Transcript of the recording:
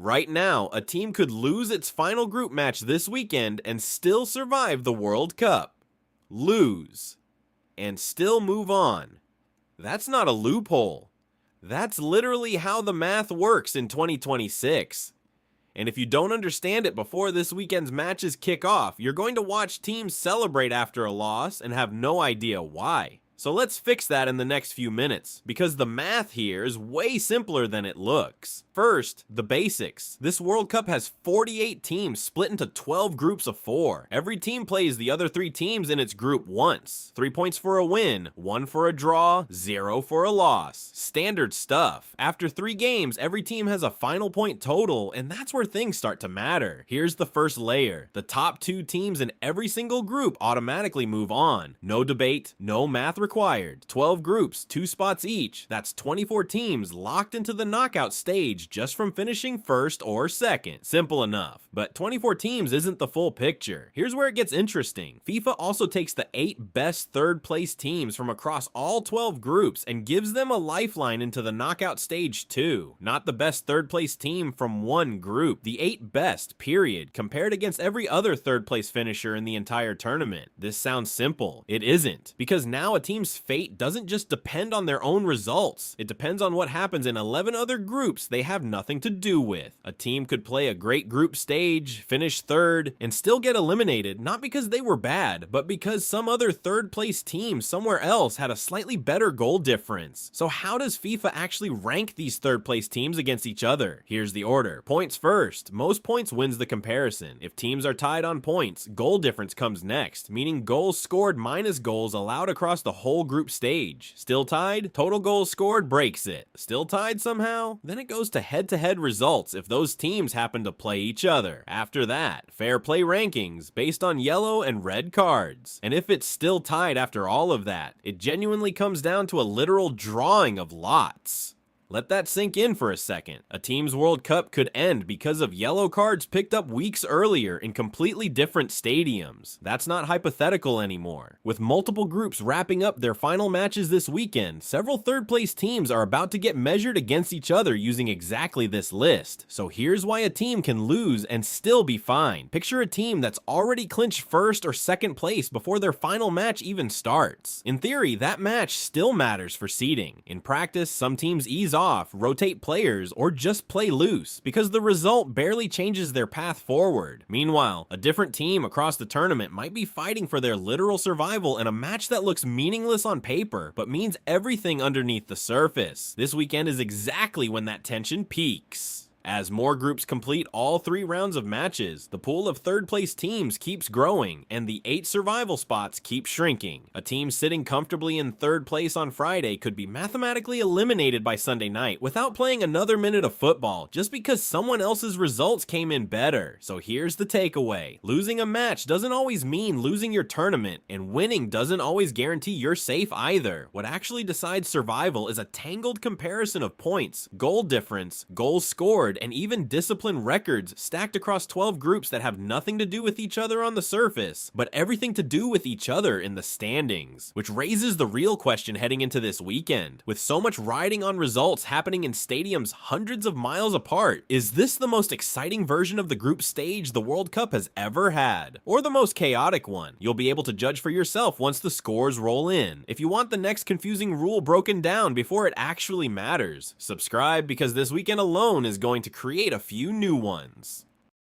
Right now, a team could lose its final group match this weekend and still survive the World Cup. Lose. And still move on. That's not a loophole. That's literally how the math works in 2026. And if you don't understand it before this weekend's matches kick off, you're going to watch teams celebrate after a loss and have no idea why. So let's fix that in the next few minutes, because the math here is way simpler than it looks. First, the basics. This World Cup has 48 teams split into 12 groups of 4. Every team plays the other 3 teams in its group once. 3 points for a win, 1 for a draw, 0 for a loss. Standard stuff. After 3 games, every team has a final point total, and that's where things start to matter. Here's the first layer. The top 2 teams in every single group automatically move on. No debate, no math required. 12 groups, 2 spots each. That's 24 teams locked into the knockout stage just from finishing first or second. Simple enough. But 24 teams isn't the full picture. Here's where it gets interesting. FIFA also takes the 8 best third place teams from across all 12 groups and gives them a lifeline into the knockout stage too. Not the best third place team from one group. The 8 best, period, compared against every other third place finisher in the entire tournament. This sounds simple. It isn't. Because now a team's fate doesn't just depend on their own results. It depends on what happens in 11 other groups they have nothing to do with. A team could play a great group stage, finish third, and still get eliminated, not because they were bad, but because some other third place team somewhere else had a slightly better goal difference. So how does FIFA actually rank these third place teams against each other? Here's the order. Points first. Most points wins the comparison. If teams are tied on points, goal difference comes next, meaning goals scored minus goals allowed across the whole group stage. Still tied? Total goals scored breaks it. Still tied somehow? Then it goes to head-to-head results if those teams happen to play each other. After that, fair play rankings based on yellow and red cards. And if it's still tied after all of that, it genuinely comes down to a literal drawing of lots. Let that sink in for a second. A team's World Cup could end because of yellow cards picked up weeks earlier in completely different stadiums. That's not hypothetical anymore. With multiple groups wrapping up their final matches this weekend, several third-place teams are about to get measured against each other using exactly this list. So here's why a team can lose and still be fine. Picture a team that's already clinched first or second place before their final match even starts. In theory, that match still matters for seeding. In practice, some teams ease off, rotate players, or just play loose, because the result barely changes their path forward. Meanwhile, a different team across the tournament might be fighting for their literal survival in a match that looks meaningless on paper, but means everything underneath the surface. This weekend is exactly when that tension peaks. As more groups complete all 3 rounds of matches, the pool of third-place teams keeps growing, and the 8 survival spots keep shrinking. A team sitting comfortably in third place on Friday could be mathematically eliminated by Sunday night without playing another minute of football, just because someone else's results came in better. So here's the takeaway. Losing a match doesn't always mean losing your tournament, and winning doesn't always guarantee you're safe either. What actually decides survival is a tangled comparison of points, goal difference, goals scored, and even discipline records stacked across 12 groups that have nothing to do with each other on the surface, but everything to do with each other in the standings. Which raises the real question heading into this weekend. With so much riding on results happening in stadiums hundreds of miles apart, is this the most exciting version of the group stage the World Cup has ever had? Or the most chaotic one? You'll be able to judge for yourself once the scores roll in. If you want the next confusing rule broken down before it actually matters, subscribe, because this weekend alone is going to create a few new ones.